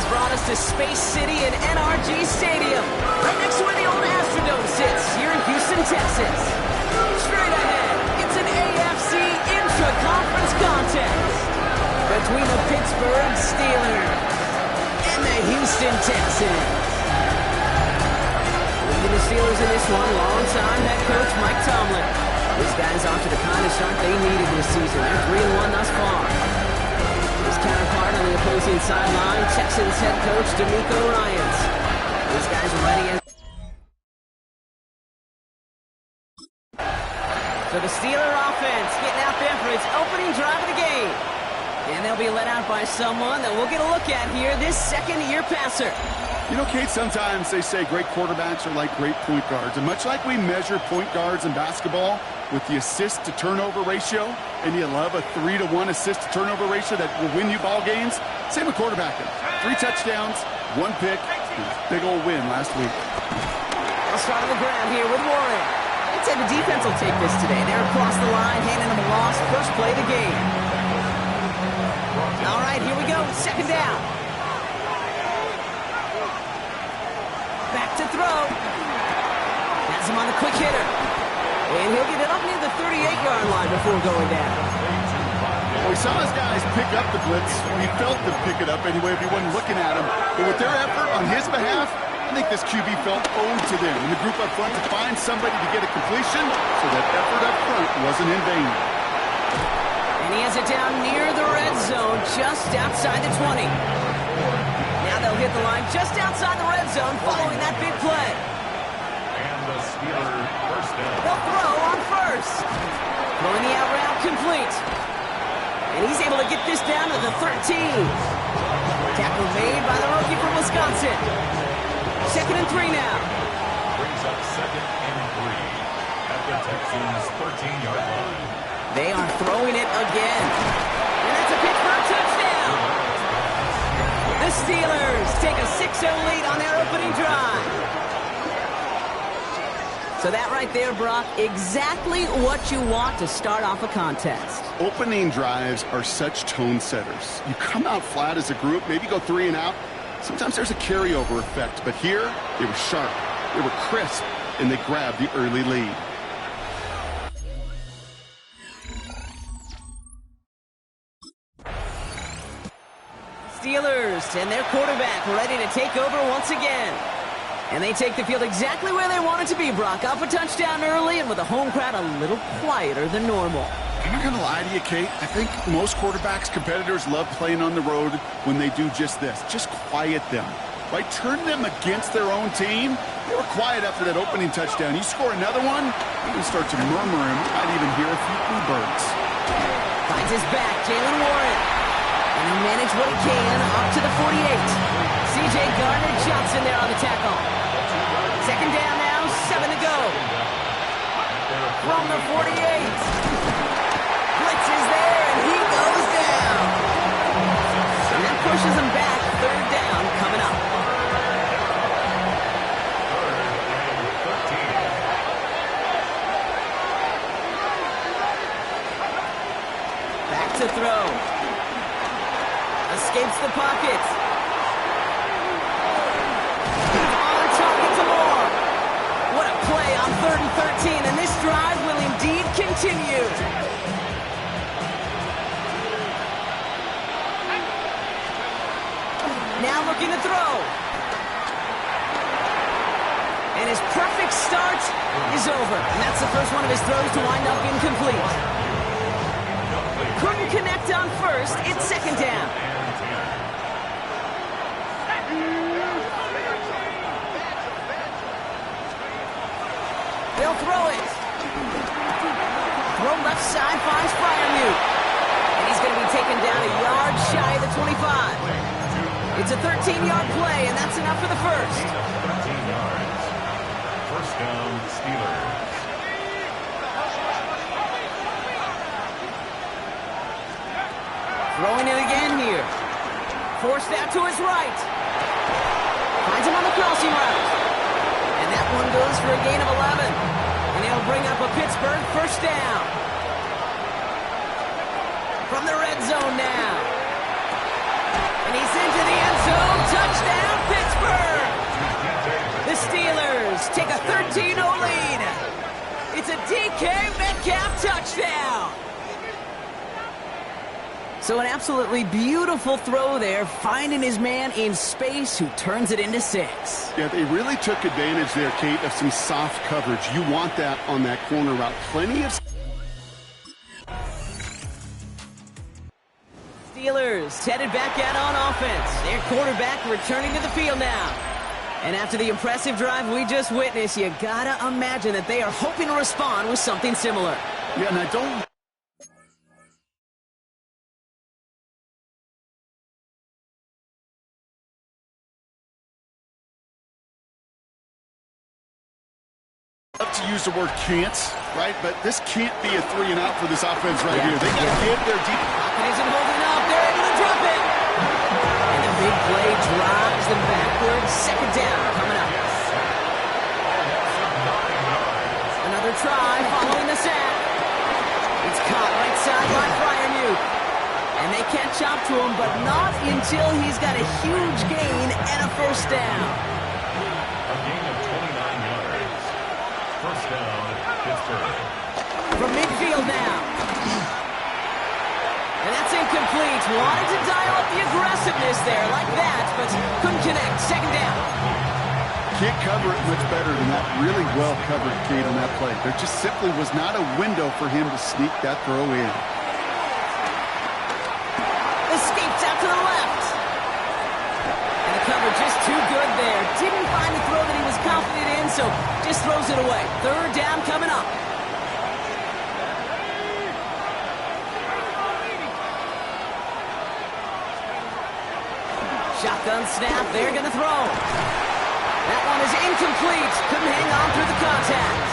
has brought us to Space City and NRG Stadium, right next to where the old Astrodome sits, here in Houston, Texas. Straight ahead, it's an AFC intra-conference contest between the Pittsburgh Steelers and the Houston Texans. Leading the Steelers in this one, longtime head coach Mike Tomlin. These guys off to the kind of start they needed this season. They're 3-1 thus far. His counterpart on the opposing sideline, Texans head coach D'Amico Ryans. These guys are ready. So the Steeler offense getting out there for its opening drive of the game. And they'll be let out by someone that we'll get a look at here, this second-year passer. You know, Kate, sometimes they say great quarterbacks are like great point guards. And much like we measure point guards in basketball with the assist-to-turnover ratio, and you love a 3-to-1 assist-to-turnover ratio that will win you ball games, same with quarterbacking. 3 touchdowns, 1 pick, and a big old win last week. I'll start on the ground here with Warren. I'd say the defense will take this today. They're across the line, handing them a loss. First play of the game. All right, here we go. Second down. Back to throw. Has him on the quick hitter. And he'll get it up near the 38-yard line before going down. Well, we saw his guys pick up the blitz. We felt them pick it up anyway if he wasn't looking at him. But with their effort on his behalf, I think this QB felt owed to them. And the group up front to find somebody to get a completion, so that effort up front wasn't in vain. And he has it down near the red zone, just outside the 20. Now they'll hit the line just outside the red zone following that big play. And the Steelers first down. They'll throw on first. Throwing the out route complete. And he's able to get this down to the 13. Tackle made by the rookie from Wisconsin. 2nd and 3 now. Brings up 2nd and 3 at the Texans' 13-yard line. They are throwing it again. And that's a Pittsburgh touchdown. The Steelers take a 6-0 lead on their opening drive. So that right there, Brock, exactly what you want to start off a contest. Opening drives are such tone setters. You come out flat as a group, maybe go 3 and out. Sometimes there's a carryover effect, but here they were sharp, they were crisp, and they grabbed the early lead. Steelers and their quarterback ready to take over once again. And they take the field exactly where they want it to be, Brock. Up a touchdown early and with a home crowd a little quieter than normal. I'm not going to lie to you, Kate. I think most quarterbacks, competitors love playing on the road when they do just this. Just quiet them. Right? Turn them against their own team. They were quiet after that opening touchdown. You score another one, you can start to murmur him. I'd even hear a few bluebirds. Finds his back, Jalen Warren. And he'll manage what he can up to the 48. C.J. Gardner-Johnson there on the tackle. 2nd down now, 7 to go. From the 48. Blitz is there, and he goes down. And that pushes him back. 3rd down coming up. Back to throw. Escapes the pocket. On target to Moore. What a play on 3rd and 13, and this drive will indeed continue. Now looking to throw. And his perfect start is over. And that's the first one of his throws to wind up incomplete. Couldn't connect on first. It's 2nd down. They'll throw it. Throw left side finds Freiermuth. And he's going to be taken down a yard shy of the 25. It's a 13-yard play, and that's enough for the first. 13 yards. First down, Steelers. Throwing it again here. Forced out to his right. Finds him on the crossing route. And that one goes for a gain of 11. And he'll bring up a Pittsburgh first down. From the red zone now. And he's into the end zone. It's a DK Metcalf touchdown. So an absolutely beautiful throw there, finding his man in space who turns it into 6. Yeah, they really took advantage there, Kate, of some soft coverage. You want that on that corner route. Plenty of... Steelers headed back out on offense. Their quarterback returning to the field now. And after the impressive drive we just witnessed, you gotta imagine that they are hoping to respond with something similar. Yeah, and I don't... to use the word can't, right? But this can't be a 3 and out for this offense right here. They got to give their deep. Pocket isn't holding up. They're able to drop it. And the big play drives them backwards. Second down coming up. Another try following the sack. It's caught right side by Fryermuth. And they catch up to him, but not until he's got a huge gain and a first down. A gain of 29 yards. First down, Pittsburgh. From midfield now. And that's incomplete. Wanted to dial up the aggressiveness there like that, but couldn't connect. Second down. Can't cover it much better than that. Really well covered, Kate, on that play. There just simply was not a window for him to sneak that throw in. Escapes out to the left. And the cover just too good there. Didn't find the throw that he was confident in, so just throws it away. Third down coming up. Shotgun snap. They're going to throw. That one is incomplete. Couldn't hang on through the contact.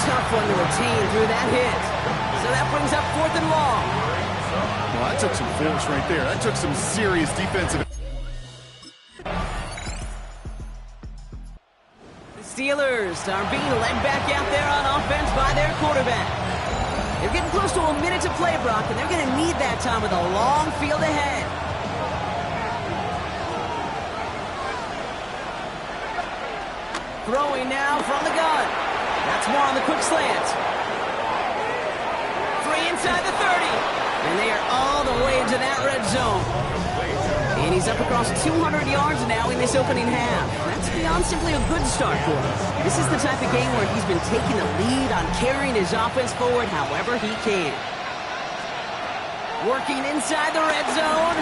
Tough one to retain through that hit. So that brings up 4th and long. Well, that took some force right there. That took some serious defensive. The Steelers are being led back out there on offense by their quarterback. They're getting close to a minute to play, Brock, and they're going to need that time with a long field ahead. Throwing now from the gun. That's more on the quick slant. Free inside the 30. And they are all the way into that red zone. And he's up across 200 yards now in this opening half. That's beyond simply a good start for him. This is the type of game where he's been taking the lead on carrying his offense forward however he can. Working inside the red zone.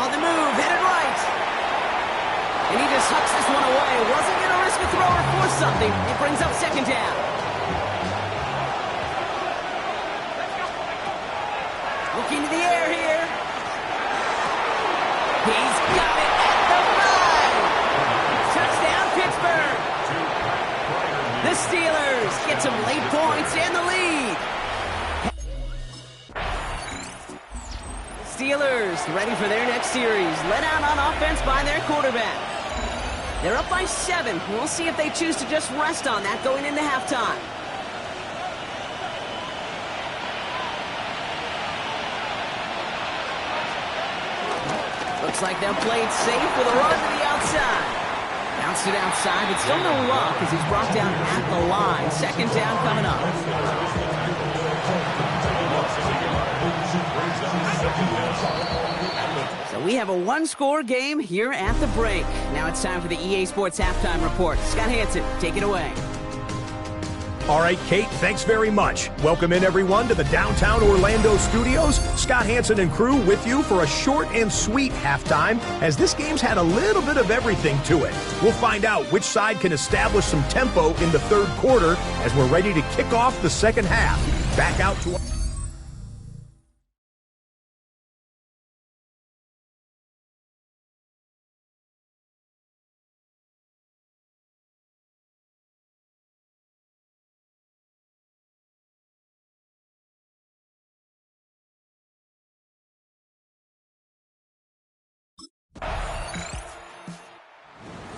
On the move, headed right. And he just hucks this one away. Wasn't going to risk a throw or force something. It brings up second down. Looking to the air here. He's got it at the 5. Touchdown, Pittsburgh. The Steelers get some late points and the lead. Steelers ready for their next series. Led out on offense by their quarterback. They're up by 7. We'll see if they choose to just rest on that going into halftime. Looks like they'll play it safe with a run to the outside. Bounced it outside, but still no luck as he's brought down at the line. Second down coming up. So we have a one-score game here at the break. Now it's time for the EA Sports Halftime Report. Scott Hansen, take it away. All right, Kate, thanks very much. Welcome in, everyone, to the downtown Orlando studios. Scott Hansen and crew with you for a short and sweet halftime, as this game's had a little bit of everything to it. We'll find out which side can establish some tempo in the third quarter as we're ready to kick off the second half. Back out to...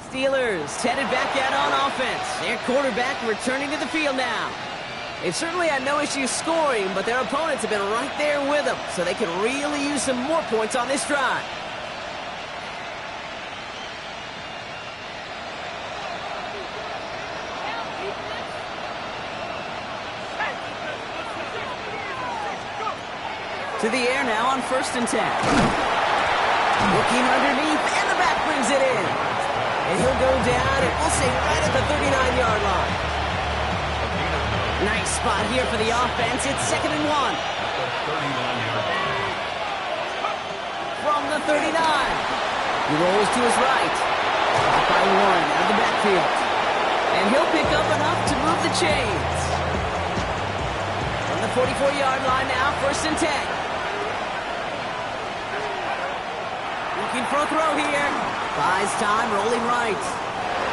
Steelers headed back out on offense. Their quarterback returning to the field now. They've certainly had no issues scoring, but their opponents have been right there with them, so they can really use some more points on this drive. To the air now on 1st and 10. Looking underneath, and the back brings it in. And he'll go down, and we'll say right at the 39-yard line. Nice spot here for the offense. It's 2nd and 1. From the 39. He rolls to his right. Caught by Warren out of the backfield. And he'll pick up enough to move the chains. From the 44-yard line now, 1st and 10. Looking for a throw here. Buys time, rolling right.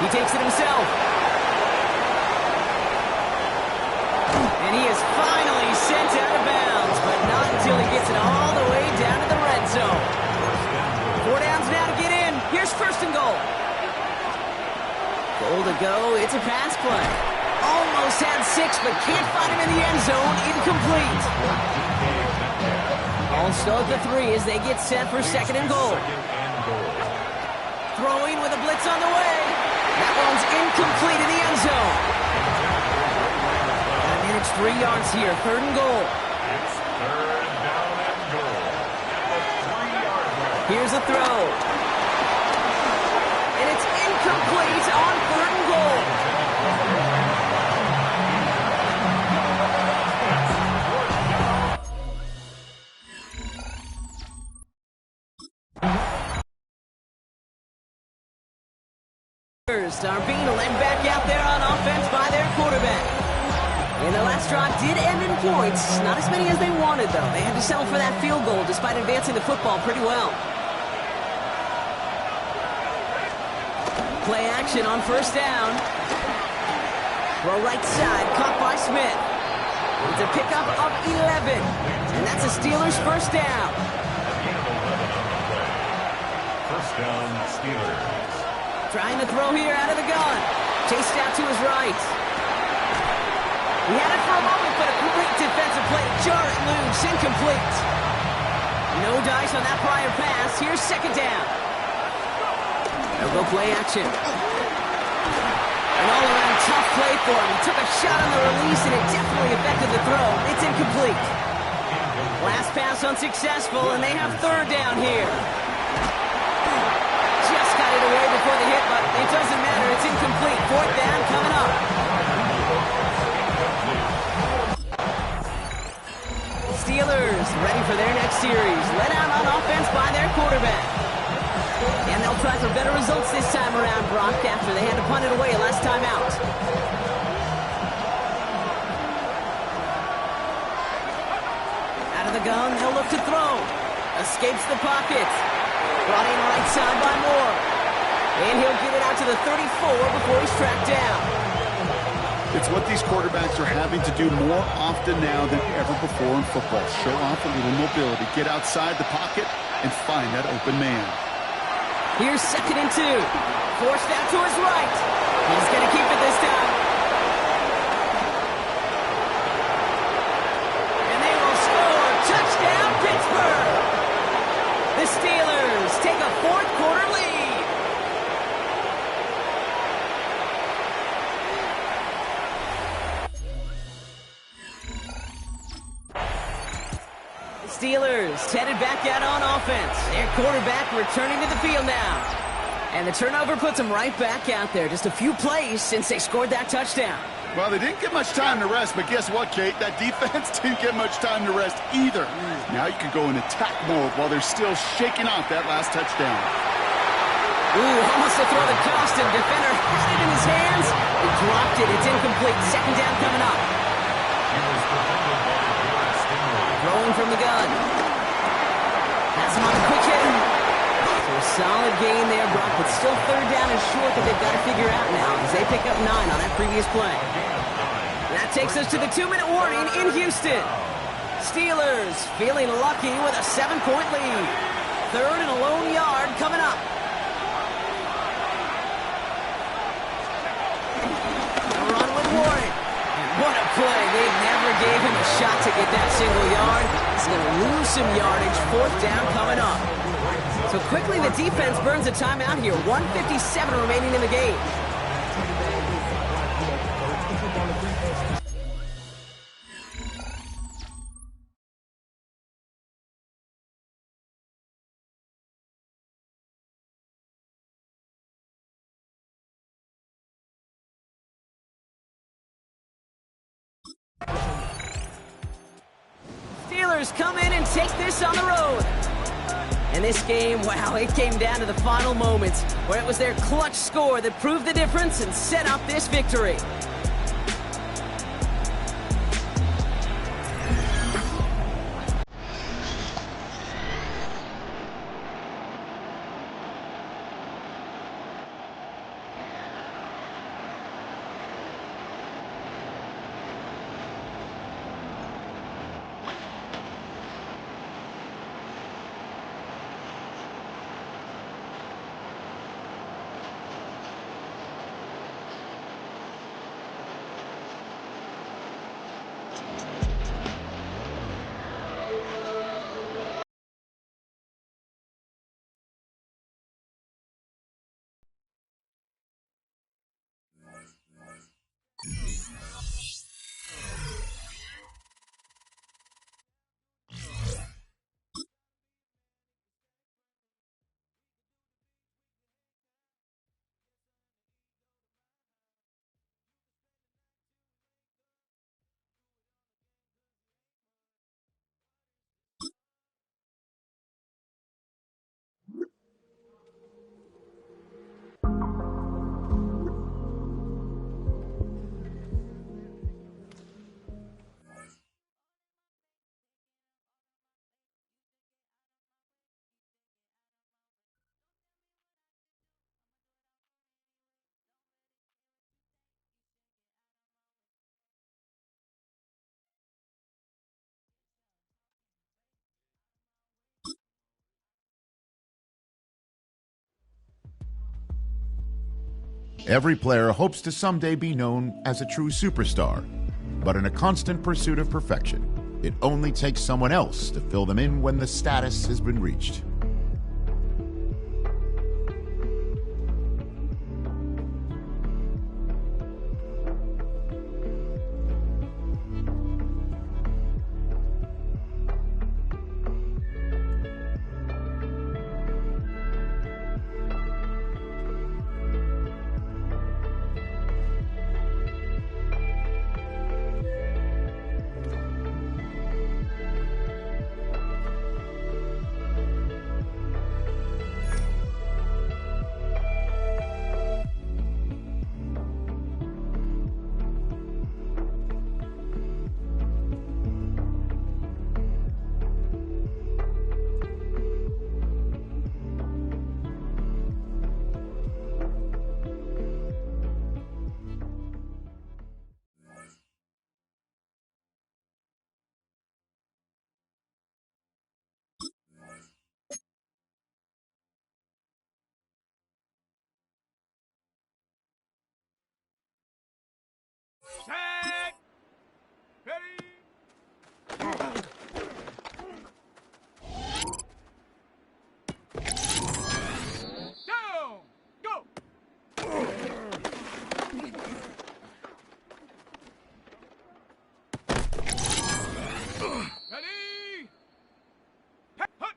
He takes it himself. And he is finally sent out of bounds, but not until he gets it all the way down to the red zone. 4 downs now to get in. Here's 1st and goal. Goal to go. It's a pass play. Almost had 6, but can't find him in the end zone. Incomplete. All still at the 3 as they get set for 2nd and goal. Throwing with a blitz on the way. That one's incomplete in the end zone. Got to manage 3 yards here. 3rd and goal. It's 3rd down and goal. Here's a throw. And it's incomplete on 3rd and goal. Are being led back out there on offense by their quarterback. And the last drive did end in points. Not as many as they wanted, though. They had to settle for that field goal despite advancing the football pretty well. Play action on 1st down. Throw right side, caught by Smith. It's a pickup of 11. And that's a Steelers 1st down. 1st down, Steelers. Trying to throw here out of the gun. Chased out to his right. He had it for a moment, but a great defensive play. Jar it loose, incomplete. No dice on that prior pass. Here's 2nd down. They'll go play action. An all-around tough play for him. He took a shot on the release, and it definitely affected the throw. It's incomplete. Last pass unsuccessful, and they have 3rd down here. Got it away before the hit, but it doesn't matter. It's incomplete. 4th down coming up. Steelers ready for their next series. Led out on offense by their quarterback. And they'll try for better results this time around, Brock, after they had to punt it away last time out. Out of the gun, they'll look to throw. Escapes the pocket. Brought in right side by Moore. And he'll get it out to the 34 before he's tracked down. It's what these quarterbacks are having to do more often now than ever before in football. Show off a little mobility, get outside the pocket, and find that open man. Here's 2nd and 2. Forced out to his right. He's going to keep it this time. And they will score. Touchdown, Pittsburgh. The Steelers take a 4th quarter lead. Steelers headed back out on offense. Their quarterback returning to the field now. And the turnover puts them right back out there. Just a few plays since they scored that touchdown. Well, they didn't get much time to rest, but guess what, Kate? That defense didn't get much time to rest either. Now you can go in attack mode while they're still shaking off that last touchdown. Ooh, almost a throw that cost him. Defender had it in his hands. He dropped it. It's incomplete. 2nd down coming up. Throwing from the gun. Has him on a quick hit. So a solid gain there, Brock, but still 3rd down and short that they've got to figure out now as they pick up 9 on that previous play. That takes us to the 2-minute warning in Houston. Steelers feeling lucky with a 7-point lead. 3rd and a lone yard coming up. A run with Warren. What a play. They never gave him a shot to get that single yard. He's going to lose some yardage. 4th down coming up. So quickly the defense burns a timeout here. 1:57 remaining in the game. Steelers come in and take this on the road. And this game, wow, it came down to the final moments where it was their clutch score that proved the difference and set up this victory. Every player hopes to someday be known as a true superstar, but in a constant pursuit of perfection, it only takes someone else to fill them in when the status has been reached. Set! Ready! Down! Go! Ready! Hut! Hut!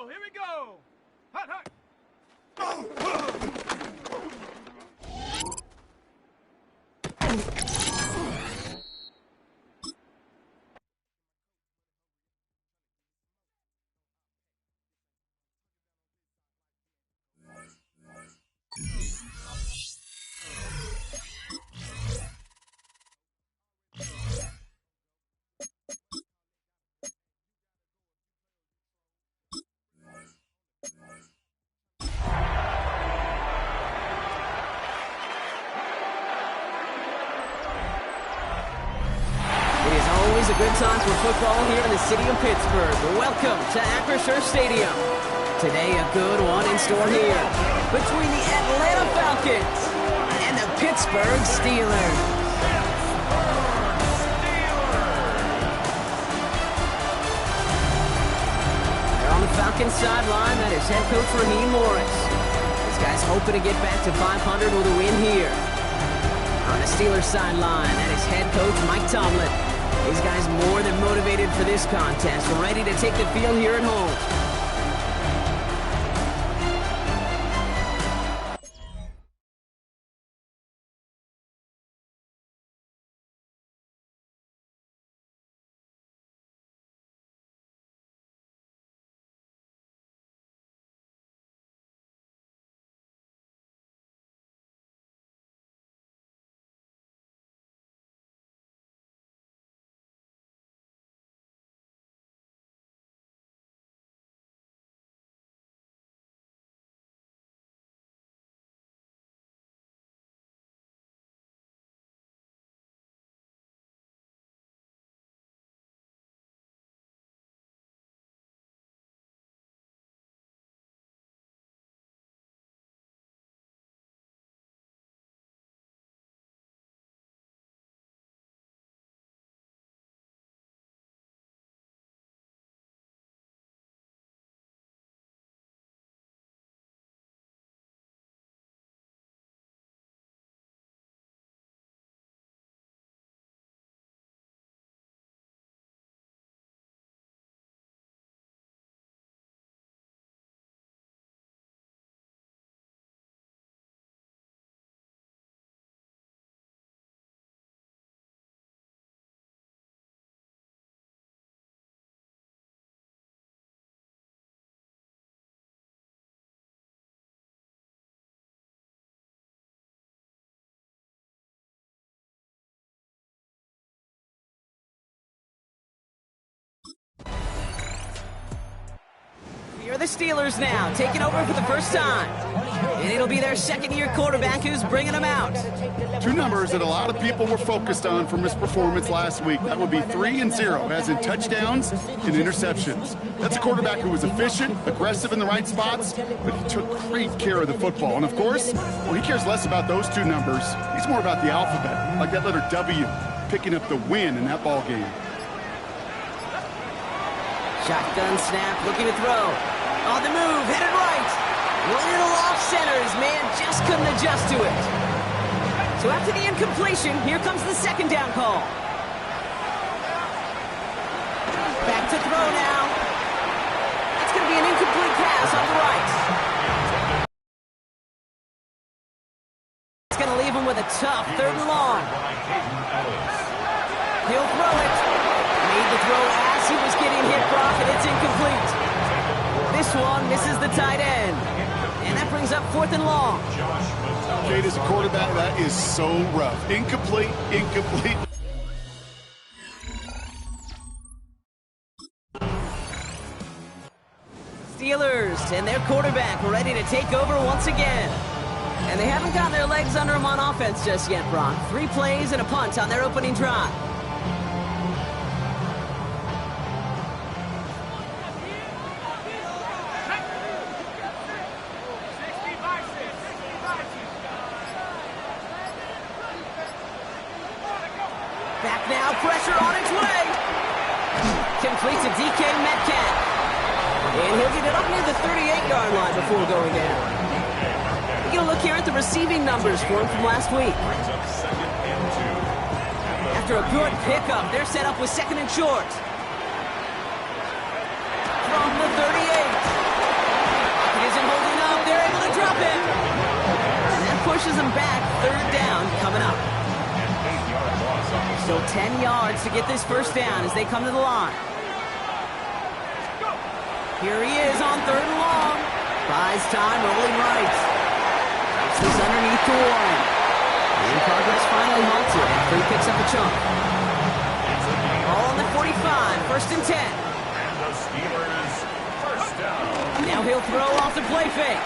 Here we go! Hot, hot! Always a good time for football here in the city of Pittsburgh. Welcome to Acrisure Stadium. Today, a good one in store here between the Atlanta Falcons and the Pittsburgh Steelers. They're on the Falcons sideline. That is head coach Raheem Morris. This guy's hoping to get back to 500 with a win here. On the Steelers sideline, that is head coach Mike Tomlin. These guys more than motivated for this contest, ready to take the field here at home. Here are the Steelers now, taking over for the first time. And it'll be their second-year quarterback who's bringing them out. Two numbers that a lot of people were focused on from his performance last week. That would be 3 and 0, as in touchdowns and interceptions. That's a quarterback who was efficient, aggressive in the right spots, but he took great care of the football. And of course, well, he cares less about those two numbers. He's more about the alphabet, like that letter W, picking up the win in that ball game. Shotgun snap, looking to throw. On the move, headed right. One little off center, his man just couldn't adjust to it. So after the incompletion, here comes the second down call. Back to throw now. It's going to be an incomplete pass on the right. It's going to leave him with a tough 3rd and long. He'll throw it. Made the throw as he was getting hit, Brock, and it's incomplete. This one misses the tight end. And that brings up 4th and long. Kate, as a quarterback, that is so rough. Incomplete, incomplete. Steelers and their quarterback ready to take over once again. And they haven't got their legs under them on offense just yet, Brock. 3 plays and a punt on their opening drive. Back now, pressure on its way. Complete to DK Metcalf. And he'll get it up near the 38-yard line before going down. We're going to look here at the receiving numbers for him from last week. After a good pickup, they're set up with 2nd and short. From the 38. He isn't holding up. They're able to drop it. And that pushes them back. 3rd down coming up. So 10 yards to get this first down as they come to the line. Here he is on 3rd and long. Buys time, rolling right. Takes this underneath to Warren. And progress finally halted after he picks up a chunk. All on the 45, 1st and 10. And the Steelers, first down. Now he'll throw off the play fake.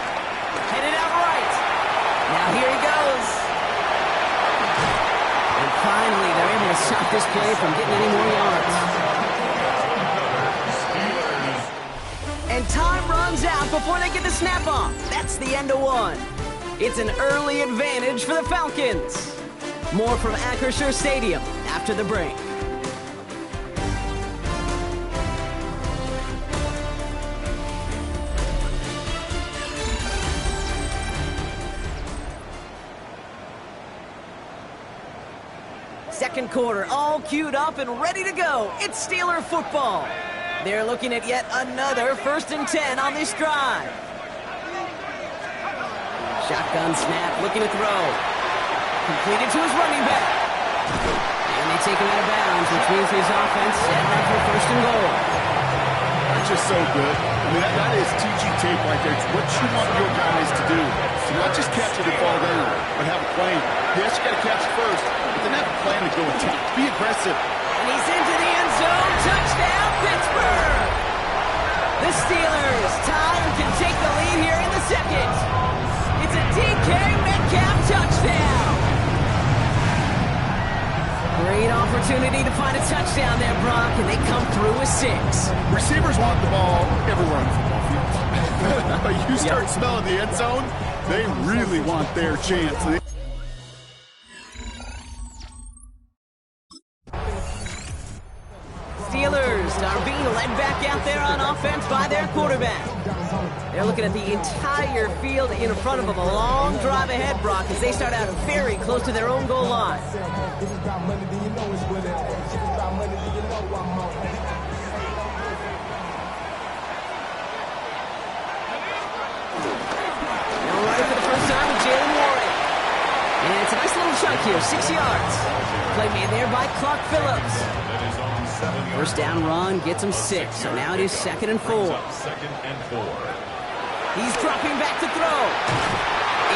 Headed out right. Now here he goes. And finally, they're able to stop this play from getting any more yards. And time runs out before they get the snap off. That's the end of one. It's an early advantage for the Falcons. More from Acrisure Stadium after the break. Second quarter, all queued up and ready to go. It's Steeler football. They're looking at yet another 1st and 10 on this drive. Shotgun snap, looking to throw. Completed to his running back. And they take him out of bounds, which means his offense setting up for 1st and goal. That's just so good. I mean, that is TG tape right there. It's what you want your guys to do. So not just catch it and fall down, but have a plan. Yes, you got to catch it first, but then have a plan to go attack. Be aggressive. And he's into the end zone. Touchdown, Pittsburgh! The Steelers tie and can take the lead here in the second. It's a DK Metcalf touchdown. Great opportunity to find a touchdown there, Brock, and they come through with 6. Receivers want the ball everywhere on the football field. But you start smelling the end zone, they really want their chance. Steelers are being led back out there on offense by their quarterback. They're looking at the entire field in front of them. A long drive ahead, Brock, as they start out very close to their own goal line. Now running for the first time with Jalen Warren. And it's a nice little chunk here, 6 yards. Play made there by Clark Phillips. First down run gets him 6, so now it is 2nd and 4. He's dropping back to throw.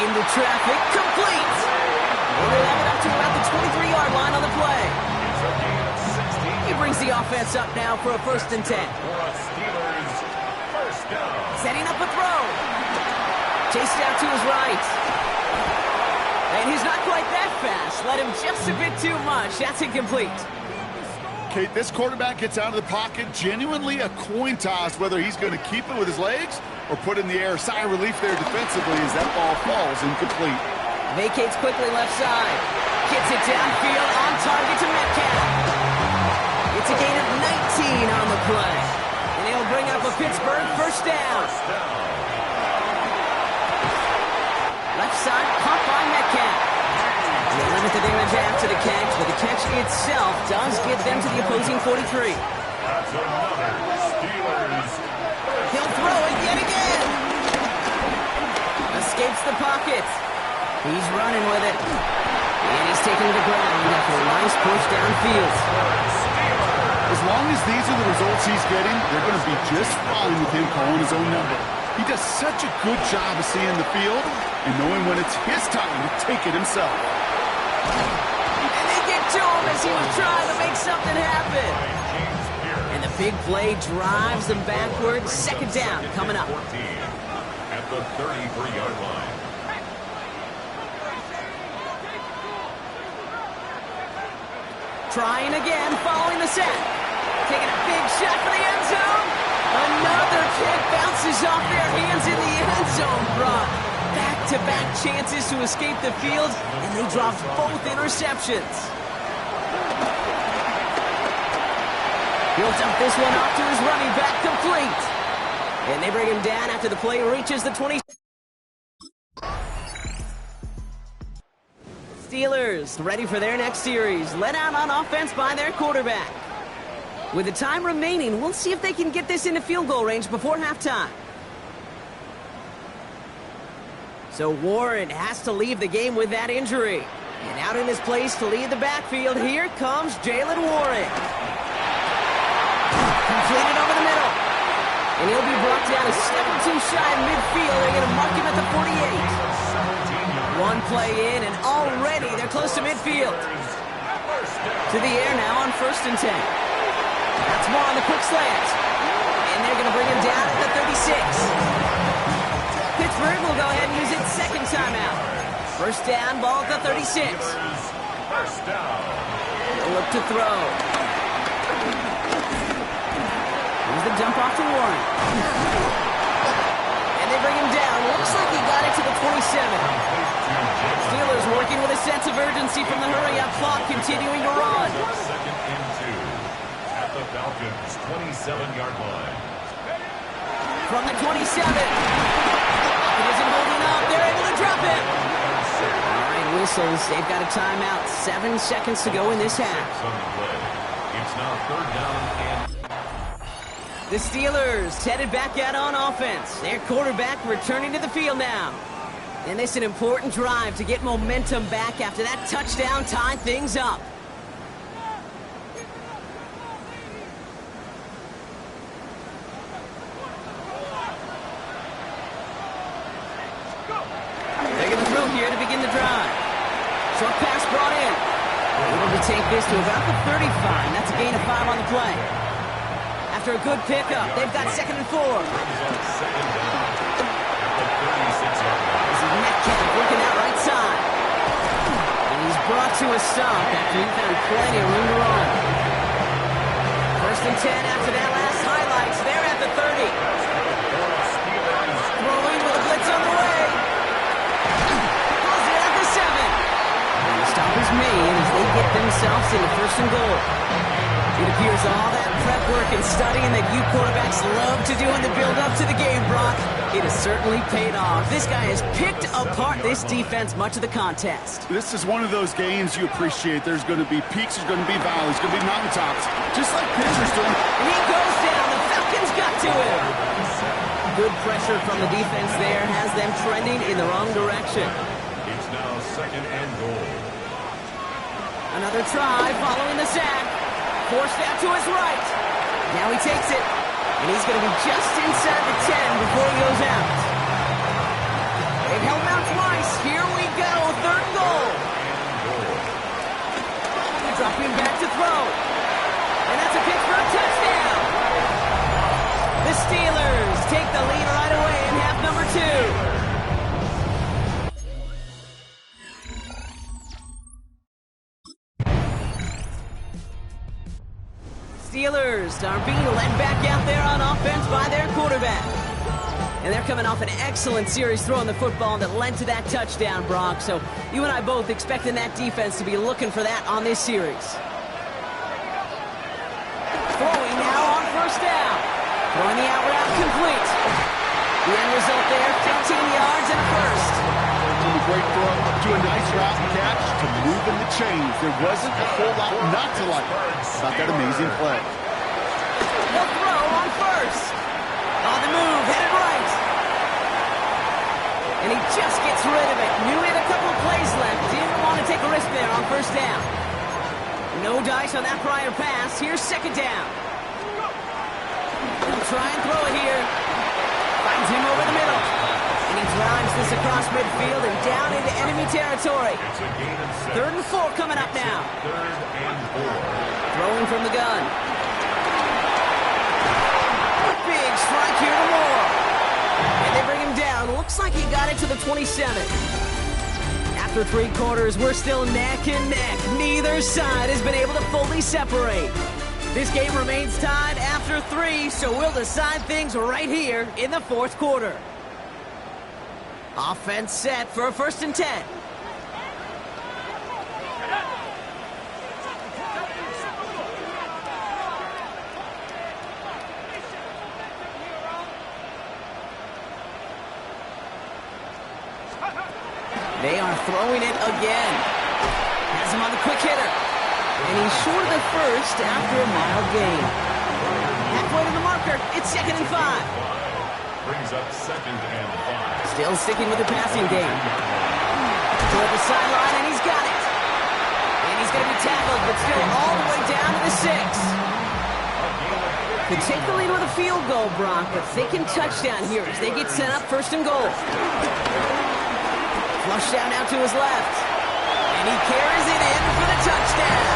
Into traffic, complete. And they have it up to about the 23-yard line on the play. He brings the offense up now for a 1st and 10. Setting up a throw. Chased out to his right. And he's not quite that fast. Let him just a bit too much. That's incomplete. Okay, this quarterback gets out of the pocket, genuinely a coin toss whether he's going to keep it with his legs or put it in the air. Sigh of relief there defensively as that ball falls incomplete. Vacates quickly left side. Gets it downfield on target to Metcalf. It's a gain of 19 on the play. And he'll bring up a Pittsburgh first down. Left side, caught by Metcalf. They limit the damage after the catch, but the catch itself does get them to the opposing 43. He'll throw it yet again. Escapes the pocket. He's running with it. And he's taking the ground after a nice push downfield. As long as these are the results he's getting, they're going to be just fine with him calling his own number. He does such a good job of seeing the field and knowing when it's his time to take it himself. And they get to him as he was trying to make something happen. And the big play drives them backwards. 2nd down coming up. At the 33-yard line. Trying again, following the set. Taking a big shot for the end zone. Another kick bounces off their hands in the end zone, Brock. Back-to-back chances to escape the field, and they dropped both interceptions. He'll dump this one off to his running back, complete. And they bring him down after the play reaches the 20. Steelers ready for their next series. Led out on offense by their quarterback. With the time remaining, we'll see if they can get this into field goal range before halftime. So Warren has to leave the game with that injury. And out in his place to lead the backfield, here comes Jalen Warren. Completed over the middle. And he'll be brought down a step or two shy of midfield. They're going to mark him at the 48. One play in, and already they're close to midfield. To the air now on 1st and 10. That's more on the quick slant. And they're going to bring him down at the 36. Pittsburgh will go ahead and use its 2nd timeout. First down, ball at the 36. First down. They'll look to throw. Here's the dump off to Warren. And they bring him down. Looks like he got it to the 27. Steelers working with a sense of urgency from the hurry-up clock, continuing to run. 2nd and 2 at the Falcons' 27-yard line. From the 27. It isn't holding up. They're able to drop it. All right, whistles. They've got a timeout. 7 seconds to go in this half. On the play. It's now third down and The Steelers headed back out on offense. Their quarterback returning to the field now. And this is an important drive to get momentum back after that touchdown tied things up. They're going to throw here to begin the drive. Short pass brought in. Able to take this to about the 35. That's a gain of 5 on the play. After a good pickup, they've got 2nd and 4. second down at the 36-yard line. This is Metcalf working out right side. And he's brought to a stop after he found plenty of room to run. 1st and 10 after that last highlights. They're at the 30. Throwing with a blitz on the way. Throws it at the 7. And the stop is made as they get themselves into 1st and goal. It appears all that prep work and studying that you quarterbacks love to do in the build-up to the game, Brock, it has certainly paid off. This guy has picked apart this defense much of the contest. This is one of those games you appreciate. There's going to be peaks, there's going to be valleys, there's going to be mountaintops, just like pitchers do. And he goes down. The Falcons got to him. Good pressure from the defense there has them trending in the wrong direction. It's now 2nd and goal. Another try following the sack. Forced out to his right. Now he takes it. And he's going to be just inside the 10 before he goes out. They've held him out twice. Here we go. 3rd goal. Dropping back to throw. And that's a pitch for a touchdown. The Steelers take the lead right away in half number 2. Steelers are being led back out there on offense by their quarterback. And they're coming off an excellent series throwing the football that led to that touchdown, Brock. So you and I both expecting that defense to be looking for that on this series. Throwing now on 1st down. Throwing the out route complete. The end result there, 15 yards and a 1st. A great throw to a nice route and catch to move in the chains. There wasn't a whole lot not to like about that amazing play. They'll throw on 1st. On the move, headed right. And he just gets rid of it. Knew he had a couple of plays left. Didn't want to take a risk there on 1st down. No dice on that prior pass. Here's 2nd down. He'll try and throw it here. Finds him over the middle. And he drives this across midfield and down into enemy territory. It's a gain of 6. 3rd and 4 coming up now. 3rd and 4. Throwing from the gun. Big strike here to Moore. And they bring him down. Looks like he got it to the 27. After 3 quarters, we're still neck and neck. Neither side has been able to fully separate. This game remains tied after 3, so we'll decide things right here in the 4th quarter. Offense set for a 1st and 10. They are throwing it again. Has him on the quick hitter. And he's short of the 1st after a mild gain. Halfway to the marker. It's 2nd and 5. Brings up 2nd and 5. Still sticking with the passing game. Toward the sideline, and he's got it. And he's going to be tackled, but still all the way down to the 6. Could take the lead with a field goal, Brock, but thinking touchdown here as they get set up 1st and goal. Flush down now to his left. And he carries it in for the touchdown.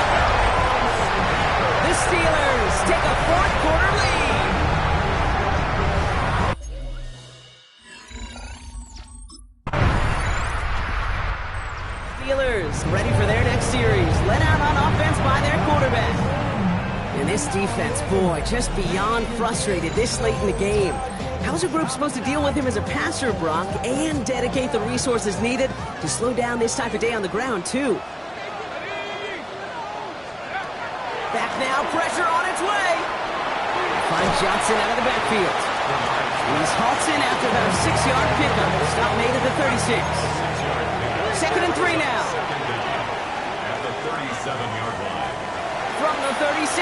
The Steelers take a 4th quarter lead. Steelers ready for their next series. Led out on offense by their quarterback. And this defense, boy, just beyond frustrated this late in the game. How's a group supposed to deal with him as a passer, Brock, and dedicate the resources needed to slow down this type of day on the ground, too? Back now, pressure on its way. Finds Johnson out of the backfield. He's halts in after about a 6-yard pickup. Stop made at the 36. Second and 3 now. Second down at the 37-yard line. From the 37.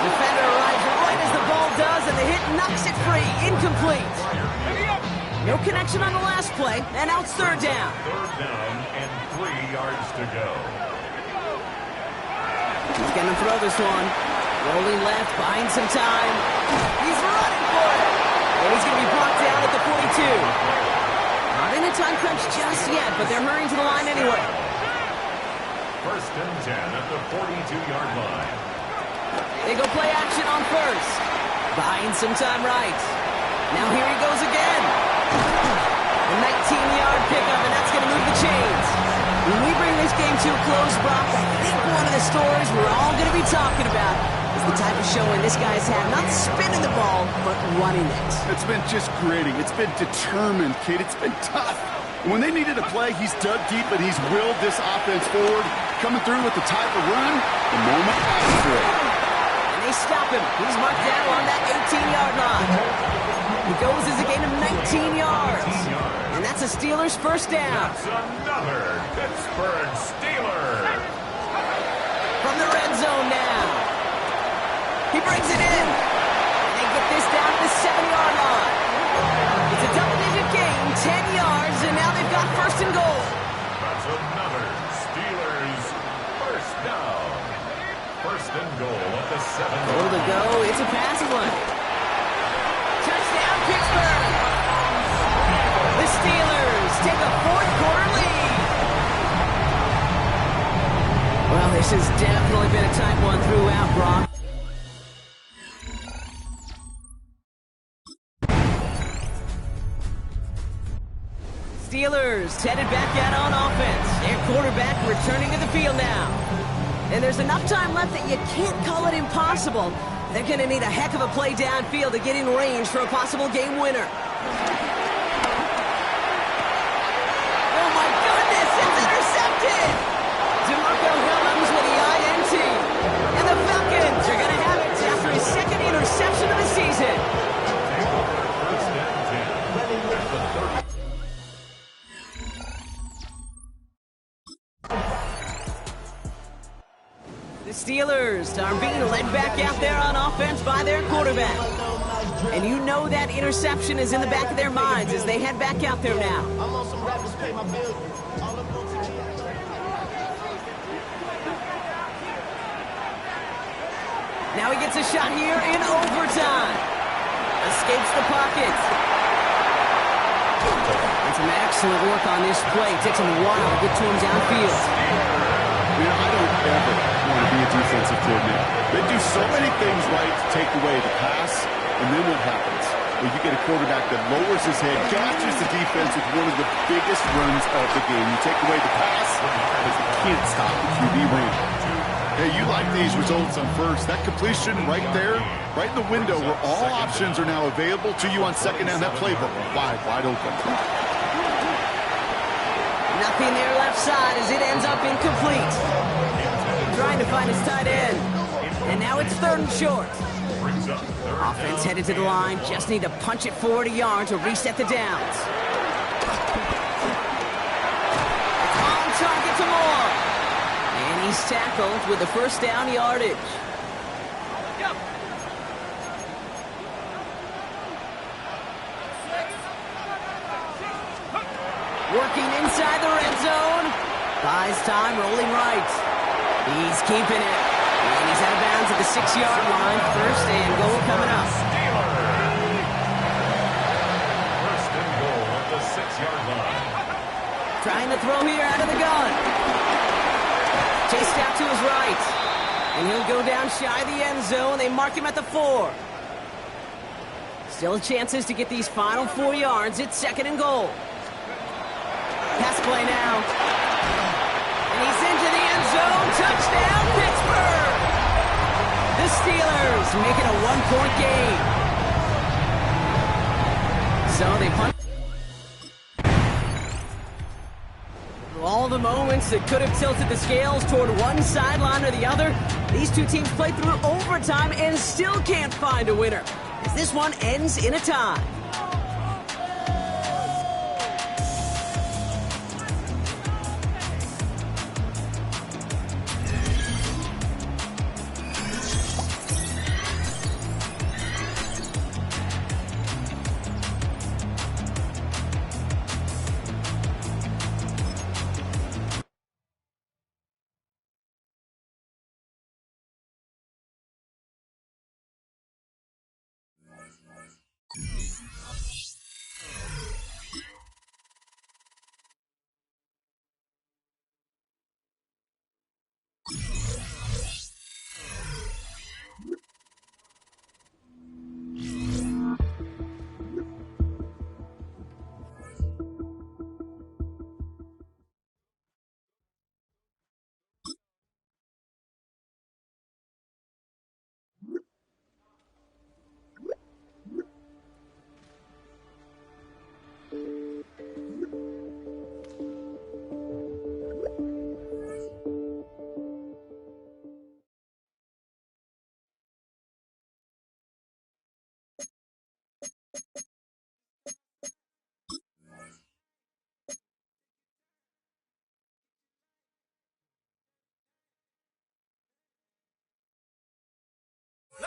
Defender arrives right as the ball does, and the hit knocks it free. Incomplete. No connection on the last play, and now it's third down. Third down and 3 yards to go. He's going to throw this one. Rolling left, buying some time. He's running for it. And he's going to be brought down at the 42. Not in a time crunch just yet, but they're hurrying to the line anyway. First and 10 at the 42-yard line. They go play action on first. Buying some time right. Now here he goes again. A 19-yard pickup, and that's going to move the chains. When we bring this game to a close, Brock, I think one of the stories we're all going to be talking about is the type of showing this guy's had, not spinning the ball, but running it. It's been just gritty. It's been determined, kid. It's been tough. When they needed a play, he's dug deep and he's willed this offense forward, coming through with the type of run the moment after it. And they stop him. He's marked down on that 18-yard line. He goes as a gain of 19 yards. And that's a Steelers first down. That's another Pittsburgh Steeler. From the red zone now. He brings it in. And they get this down to the 7-yard line. It's a double-digit gain, 10 yards, and now they've got first and goal. That's another Steelers first down. First and goal at the 7. Goal to go. It's a pass one. Touchdown, Pittsburgh. The Steelers take a fourth-quarter lead. Well, this has definitely been a tight one throughout, Brock. Steelers headed back out on offense. Their quarterback returning to the field now. And there's enough time left that you can't call it impossible. They're going to need a heck of a play downfield to get in range for a possible game winner. Oh my goodness, it's intercepted! DeMarco Hillman's with the INT. And the Falcons are going to have it after his second interception of the season. First and 10 at the 30. The Steelers are being led back out there on offense by their quarterback. And you know that interception is in the back of their minds as they head back out there now. Now he gets a shot here in overtime. Escapes the pocket. And some excellent work on this play. Takes him a while to get to him downfield. I don't ever want to be a defensive coordinator. They do so many things right to take away the pass, and then what happens? Well, you get a quarterback that lowers his head, gashes the defense with one of the biggest runs of the game. You take away the pass, because you can't stop the QB run. Hey, you like these results on first. That completion right there, right in the window where all options are now available to you on second down. That playbook wide open. Nothing there left side as it ends up incomplete. Trying to find his tight end. And now it's third and short. Offense headed to the line. Just need to punch it 40 yards to reset the downs. On target to Moore. And he's tackled with the first down yardage. Working inside the red zone. Buys time, rolling right. He's keeping it. And he's out of bounds at the 6-yard line. First and goal coming up. First and goal at the 6-yard line. Trying to throw here out of the gun. Chased out to his right. And he'll go down shy of the end zone. They mark him at the 4. Still chances to get these final 4 yards. It's second and goal. Pass play now. And he's into the end zone. Touchdown, Pittsburgh! The Steelers making a 1-point game. So they punt. All the moments that could have tilted the scales toward one sideline or the other, these two teams played through overtime and still can't find a winner, as this one ends in a tie.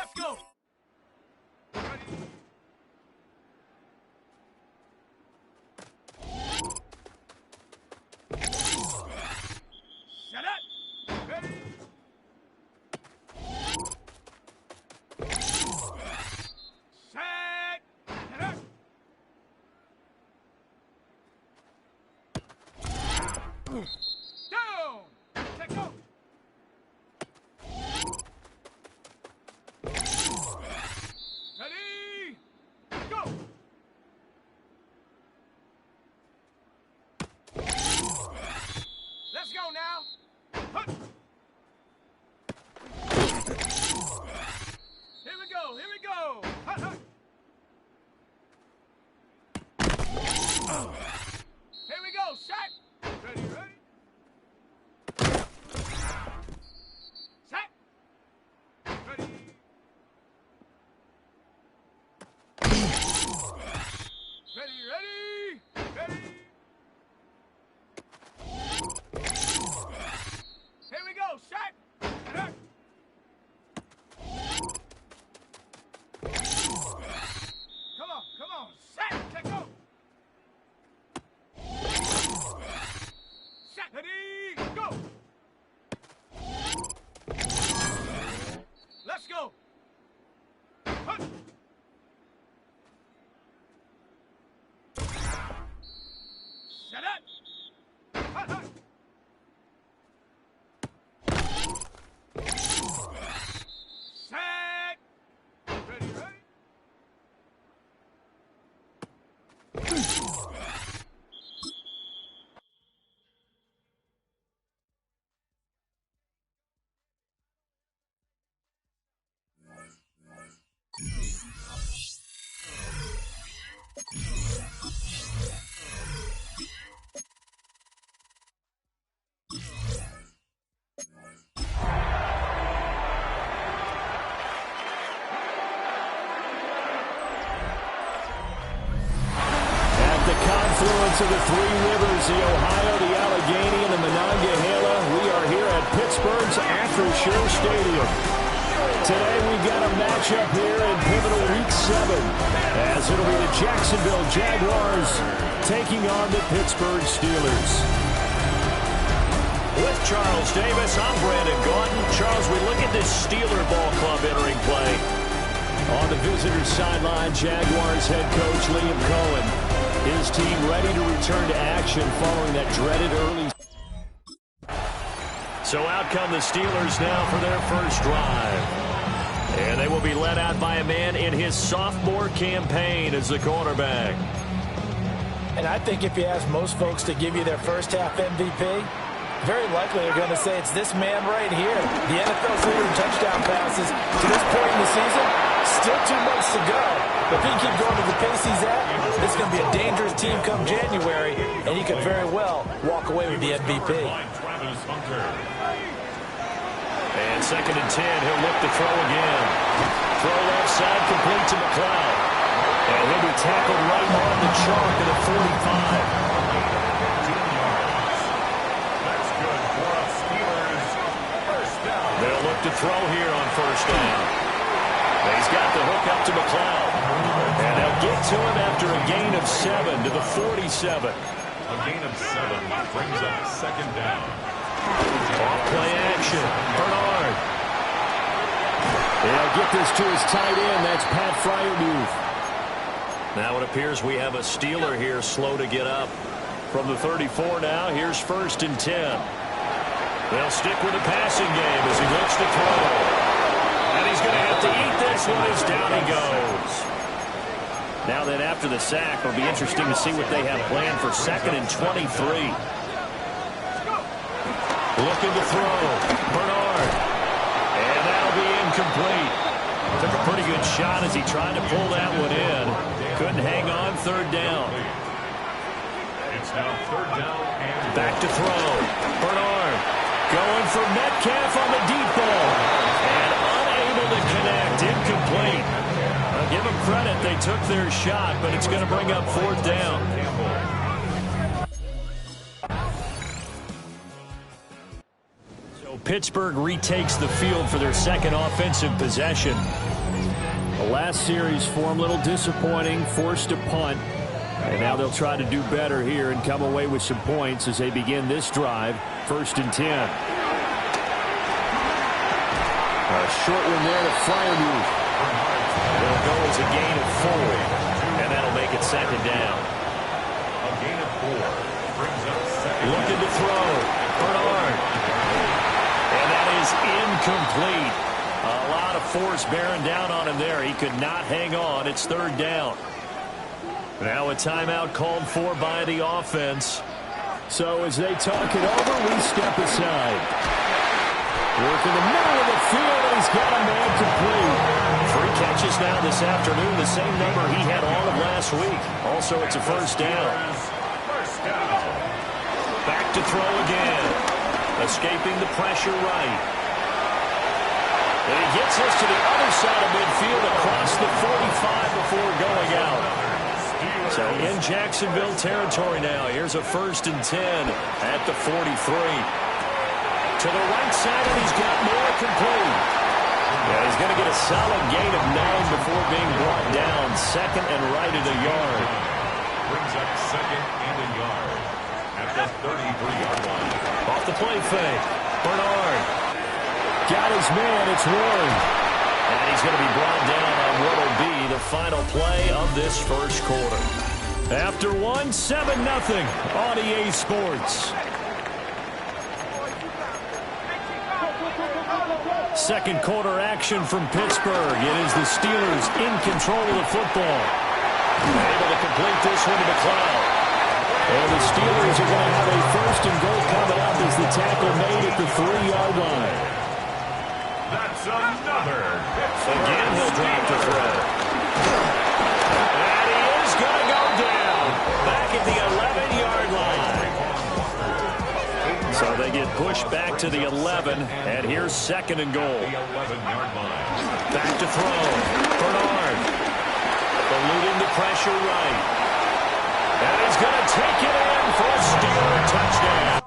Let's go. Ready. Set it. Ready. Set. Set it. Down. Set go. Ready. Go. Let's go now. Hut. Here we go. Here we go. Hut, hut. Here we go. Set. Ready, ready. Set. Ready. Ready, ready. Ready. Here we go. Set. Set. Come on. Set. Set go. Set. Ready. Go. Let's go. Hut. Set it. Hut, hut. Set. Ready, ready. Confluence of the three rivers, the Ohio, the Allegheny, and the Monongahela. We are here at Pittsburgh's Acrisure Stadium. Today we've got a matchup here in pivotal Week 7, as it'll be the Jacksonville Jaguars taking on the Pittsburgh Steelers. With Charles Davis, I'm Brandon Gaunton. Charles, we look at this Steeler ball club entering play. On the visitor's sideline, Jaguars head coach Liam Cohen. His team ready to return to action following that dreaded early. So out come the Steelers now for their first drive. And they will be led out by a man in his sophomore campaign as the quarterback. And I think if you ask most folks to give you their first half MVP, very likely they're going to say it's this man right here. The NFL's leader in touchdown passes to this point in the season. Still 2 months to go. If he can keep going to the pace he's at, this is going to be a dangerous team come January, and he could very well walk away with the MVP. And 2nd and 10, he'll look to throw again. Throw left side, complete to McLeod. And he'll be tackled right on the chalk at the 45. That's good for us Steelers. First down. They'll look to throw here on first down. He's got the hook up to McLeod. And they'll get to him after a gain of 7 to the 47. A gain of 7 brings up 2nd down. Off play action. Bernard. They'll get this to his tight end. That's Pat Freiermuth. Now it appears we have a Steeler here slow to get up. From the 34 now, here's 1st and 10. They'll stick with the passing game as he looks to throw. And he's going to have to eat this one as down he goes. Now then, after the sack, it'll be interesting to see what they have planned for 2nd and 23. Looking to throw. Bernard. And that'll be incomplete. Took a pretty good shot as he tried to pull that one in. Couldn't hang on 3rd down. It's now 3rd down and back to throw. Bernard going for Metcalf on the deep ball. And unable to connect. Incomplete. I'll give them credit. They took their shot, but it's going to bring up 4th down. So Pittsburgh retakes the field for their second offensive possession. The last series for him, a little disappointing, forced a punt. And now they'll try to do better here and come away with some points as they begin this drive. 1st and 10. A short one there to Fryermuth. It'll go as a gain of 4. And that'll make it 2nd down. A gain of 4 brings up 2nd. Looking to throw. Bernard. And that is incomplete. A lot of force bearing down on him there. He could not hang on. It's 3rd down. Now a timeout called for by the offense. So as they talk it over, we step aside. Work in the middle of the field, and he's got a man complete. 3 catches now this afternoon, the same number he had all of last week. Also, it's a 1st down. Back to throw again. Escaping the pressure right. And he gets us to the other side of midfield across the 45 before going out. So in Jacksonville territory now. Here's a 1st and 10 at the 43. To the right side, and he's got more complete. Yeah, he's going to get a solid gain of 9 before being brought down. 2nd and right at a yard. Brings up 2nd and a yard at the 33-yard line. Off the play fake. Bernard. Got his man. It's Warren. And he's going to be brought down on what will be the final play of this 1st quarter. After 1, 7-0 on EA Sports. 2nd quarter action from Pittsburgh. It is the Steelers in control of the football. Able to complete this one to McLeod. And the Steelers are going to have a 1st and goal coming up as the tackle made at the 3-yard line. That's another. Again, he'll drop to throw. And he is going to go down back at the 11-yard line. So they get pushed back to the 11, and here's 2nd and goal. The 11-yard line. Back to throw. Bernard. Eluding the pressure right. And he's going to take it in for a Steeler touchdown.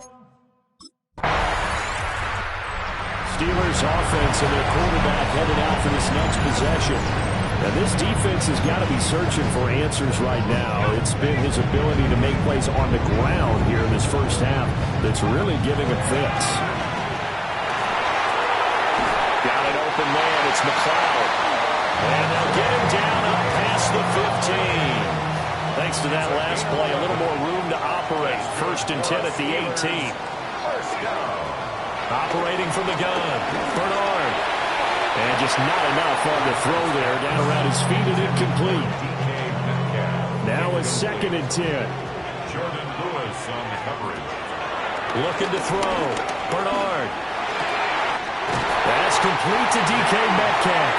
Steelers offense and their quarterback headed out for this next possession. Now this defense has got to be searching for answers right now. It's been his ability to make plays on the ground here in this 1st half that's really giving him fits. Got an open man. It's McLeod. And they'll get him down up past the 15. Thanks to that last play, a little more room to operate. 1st and 10 at the 18. Operating from the gun, Bernard. And just not enough on the throw there. Down around his feet and incomplete. Now a 2nd and 10. Jordan Lewis on the coverage. Looking to throw. Bernard. That's complete to DK Metcalf.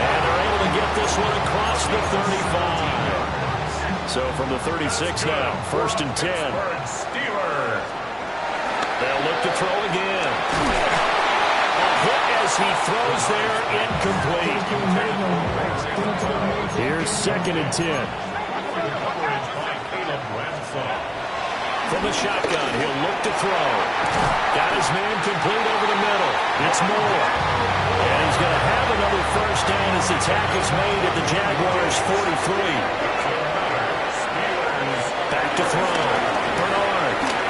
And they're able to get this one across the 35. So from the 36 now, 1st and 10. Steelers. They'll look to throw again. A hit as he throws there, incomplete. Here's 2nd and 10. Coverage by Caleb Ransom. From the shotgun, he'll look to throw. Got his man complete over the middle. It's Moore. And he's going to have another 1st down as the tackle is made at the Jaguars' 43. Back to throw. Bernard.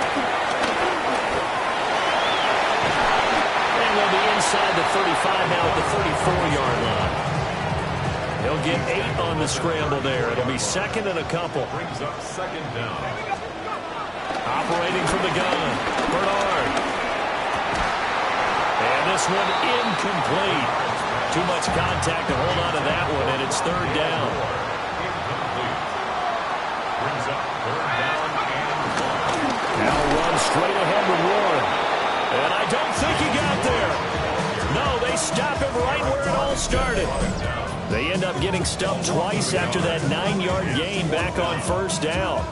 Inside the 35 now at the 34-yard line. He'll get 8 on the scramble there. It'll be 2nd and a couple. Brings up 2nd down. Operating from the gun, Bernard. And this one incomplete. Too much contact to hold on to that one, and it's 3rd down. Incomplete. Brings up 3rd down and 1. Now run straight ahead with Warren. And I don't think he got there. No, they stop him right where it all started. They end up getting stumped twice after that 9-yard gain back on 1st down.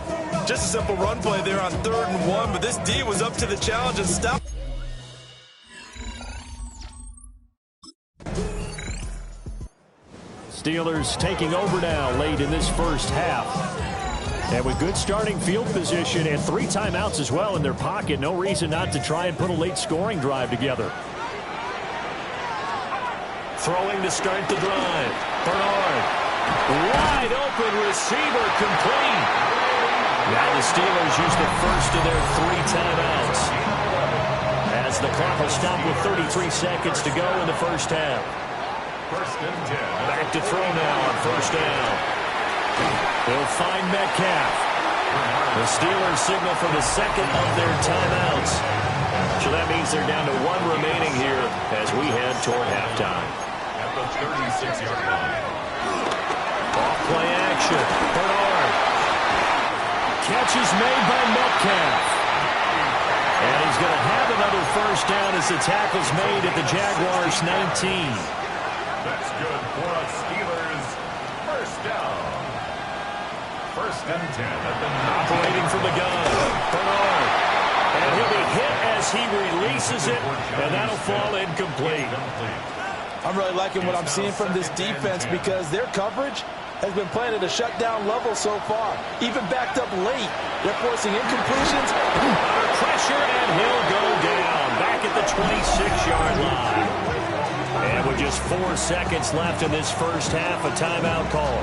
Just a simple run play there on 3rd and 1, but this D was up to the challenge and stopped. Steelers taking over now late in this 1st half. And with good starting field position and 3 timeouts as well in their pocket, no reason not to try and put a late scoring drive together. Throwing to start the drive. Bernard. Wide open receiver, complete. Now the Steelers use the first of their 3 timeouts, as the clock will stop with 33 seconds to go in the first half. First and 10. Back to throw now on first down. They'll find Metcalf. The Steelers signal for the second of their timeouts. So that means they're down to 1 remaining here as we head toward halftime. At the 36-yard line. Off play action. Bernard. Catch is made by Metcalf. And he's going to have another first down as the tackle's made at the Jaguars' 19. That's good for us Steelers. First down. First and 10 at the 19. Operating from the gun. Bernard. And he'll be hit as he releases it, and that'll fall incomplete. I'm really liking what I'm seeing from this defense because their coverage has been playing at a shutdown level so far. Even backed up late. They're forcing incompletions. Under pressure, and he'll go down. Back at the 26-yard line. And with just 4 seconds left in this first half, a timeout call.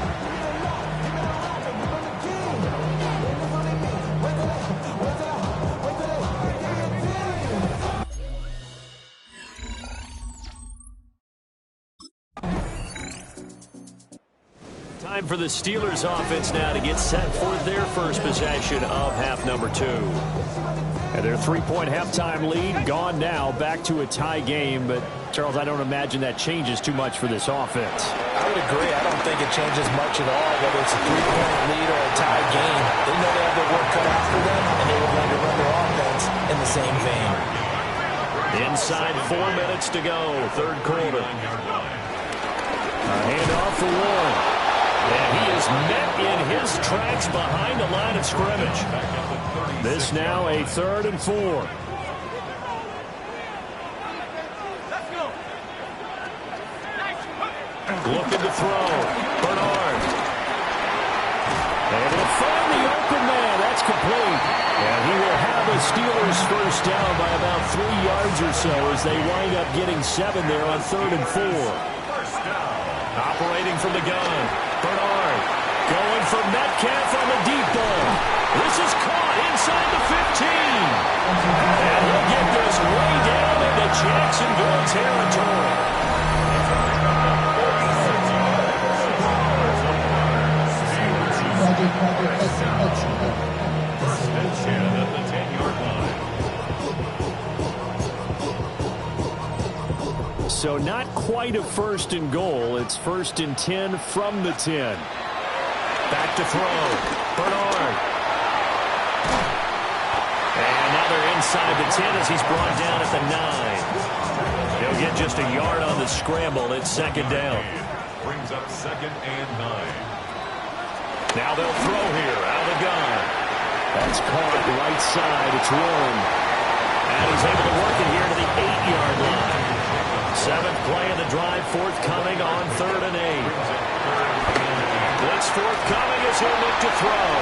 Time for the Steelers offense now to get set for their first possession of half number 2. And their 3-point halftime lead gone now, back to a tie game. But, Charles, I don't imagine that changes too much for this offense. I would agree. I don't think it changes much at all, whether it's a 3-point lead or a tie game. They know they have their work cut out for them, and they would like to run their offense in the same vein. Inside 4 minutes to go, third quarter. A handoff for Warren. And he is met in his tracks behind the line of scrimmage. This now a 3rd and 4. Looking to throw. Bernard. Able to find the open man. That's complete. And he will have a Steelers first down by about 3 yards or so as they wind up getting 7 there on 3rd and 4. Operating from the gun. Bernard going for Metcalf on the deep ball. This is caught inside the 15. And he'll get this way down into Jacksonville territory. First and 10 at the 10-yard line. So not quite a first and goal. It's 1st and 10 from the 10. Back to throw. Bernard. And now they're inside the 10 as he's brought down at the 9. He'll get just a yard on the scramble. It's 2nd down. Brings up 2nd and 9. Now they'll throw here out of the gun. That's caught right side. It's Warren. And he's able to work it here to the 8-yard line. 7th play of the drive, forthcoming on 3rd and 8. Blitz forthcoming as he'll look to throw.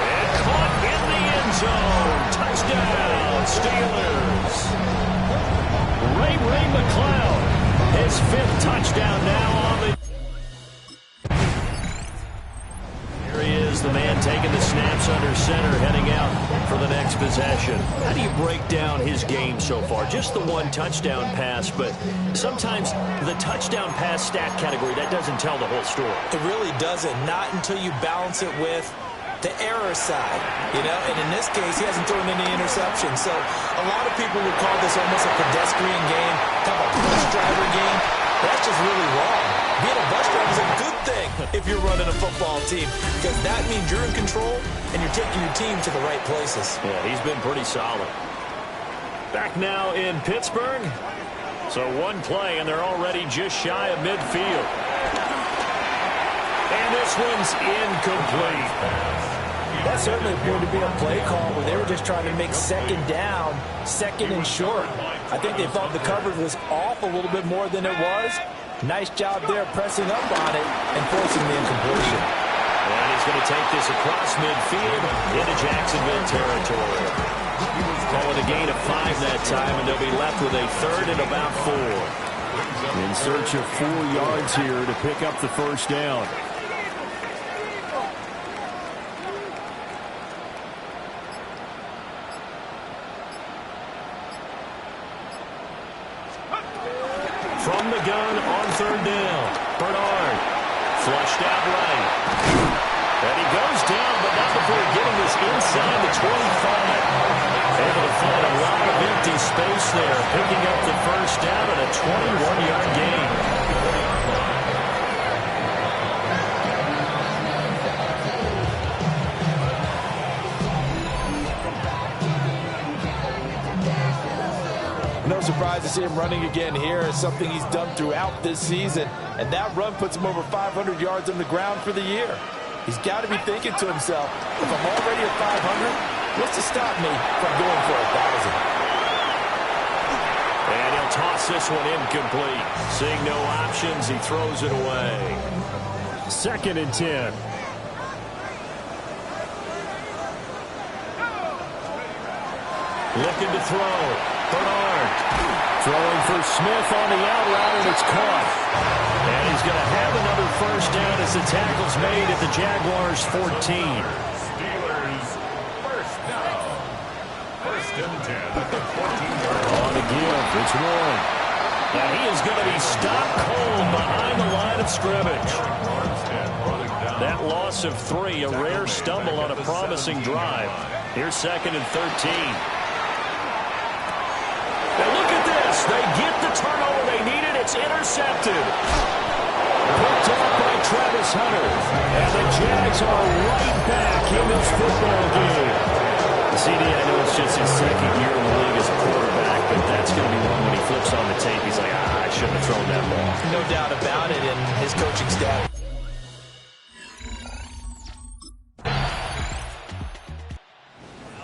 And caught in the end zone. Touchdown, Steelers. Ray McLeod, his 5th touchdown now on the... Here he is, the man taking the snaps under center, heading out for the next possession. How do you break down his game so far? Just the 1 touchdown pass, but sometimes the touchdown pass stat category, that doesn't tell the whole story. It really doesn't, not until you balance it with the error side, you know, and in this case, he hasn't thrown any interceptions. So a lot of people would call this almost a pedestrian game, kind of a bus driver game. That's just really wrong. Being a bus driver is a good thing if you're running a football team, because that means you're in control and you're taking your team to the right places. Yeah, he's been pretty solid. Back now in Pittsburgh. So 1 play, and they're already just shy of midfield. And this one's incomplete. That certainly appeared to be a play call where they were just trying to make 2nd down, 2nd and short. I think they thought the coverage was off a little bit more than it was. Nice job there pressing up on it and forcing the incompletion. And he's going to take this across midfield into Jacksonville territory. Calling a gain of 5 that time, and they'll be left with a 3rd and about 4. In search of 4 yards here to pick up the first down. From the gun on 3rd down. Bernard flushed out right. And he goes down, but not before getting this inside the 25. Able to find a lot of empty space there, picking up the first down and a 21-yard gain. No surprise to see him running again here. It's something he's done throughout this season. And that run puts him over 500 yards on the ground for the year. He's got to be thinking to himself, if I'm already at 500, what's to stop me from going for 1,000? And he'll toss this one incomplete. Seeing no options, he throws it away. 2nd and 10. Looking to throw. Bernard throwing for Smith on the out route, and it's caught. And he's going to have another first down as the tackle's made at the Jaguars' 14. Steelers first down. 1st and 10 at the 14-yard line. On a give, it's Warren. Now he is going to be stopped cold behind the line of scrimmage. That loss of 3, a rare stumble on a promising drive. Here's 2nd and 13. Now look at this. They get the turnover they needed. It's intercepted. Picked up by Travis Hunter. And the Jags are right back in this football game. CD, I know it's just his 2nd year in the league as a quarterback, but that's going to be one when he flips on the tape. He's like, I shouldn't have thrown that ball. No doubt about it, and his coaching staff.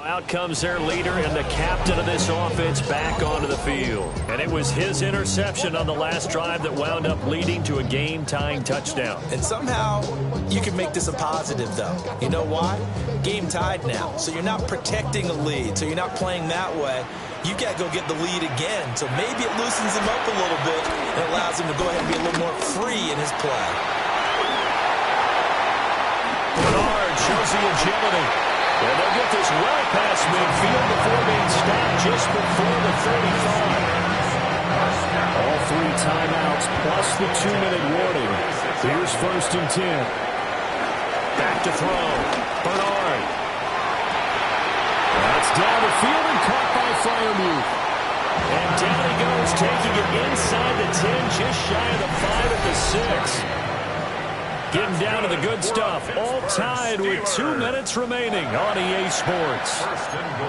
Out comes their leader and the captain of this offense back onto the field. And it was his interception on the last drive that wound up leading to a game-tying touchdown. And somehow you can make this a positive, though. You know why? Game tied now. So you're not protecting a lead. So you're not playing that way. You got to go get the lead again. So maybe it loosens him up a little bit and allows him to go ahead and be a little more free in his play. Bernard shows the agility. And they'll get this well past midfield before being stopped just before the 35. All 3 timeouts plus the 2-minute warning. Here's 1st and 10. Back to throw. Bernard. That's down the field and caught by Freiermuth. And down he goes, taking it inside the 10, just shy of the 5 at the 6. Getting down to the good stuff. All tied with 2 minutes remaining on EA Sports.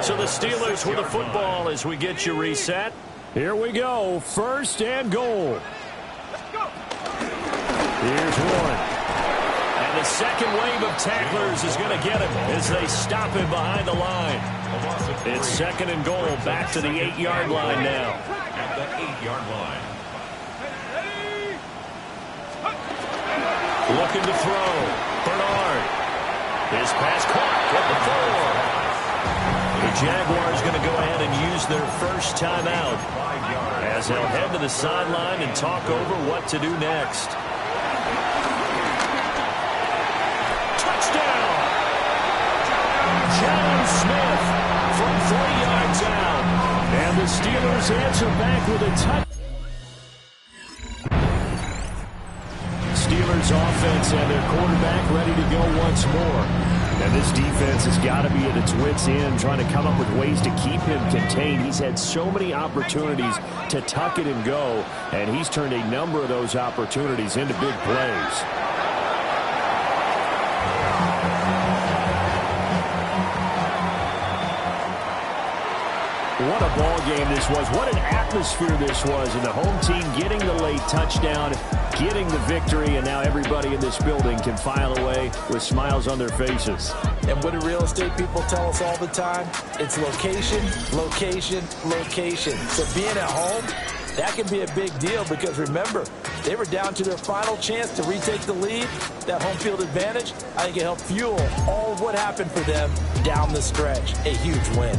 So the Steelers with the football as we get you reset. Here we go. 1st and goal. Here's Warren. And the second wave of tacklers is going to get him as they stop him behind the line. It's 2nd and goal. Back to the 8-yard line now. At the 8-yard line. Looking to throw. Bernard. His pass caught at the 4. The Jaguars going to go ahead and use their first timeout as they'll head to the sideline and talk over what to do next. Touchdown! John Smith from 3 yards out. And the Steelers answer back with a touchdown. Steelers offense and their quarterback ready to go once more. And this defense has got to be at its wits' end, trying to come up with ways to keep him contained. He's had so many opportunities to tuck it and go, and he's turned a number of those opportunities into big plays. What a ball game this was. What an atmosphere this was. And the home team getting the late touchdown, getting the victory, and now everybody in this building can file away with smiles on their faces. And what do real estate people tell us all the time? It's location, location, location. So being at home, that can be a big deal because, remember, they were down to their final chance to retake the lead. That home field advantage, I think it helped fuel all of what happened for them down the stretch. A huge win.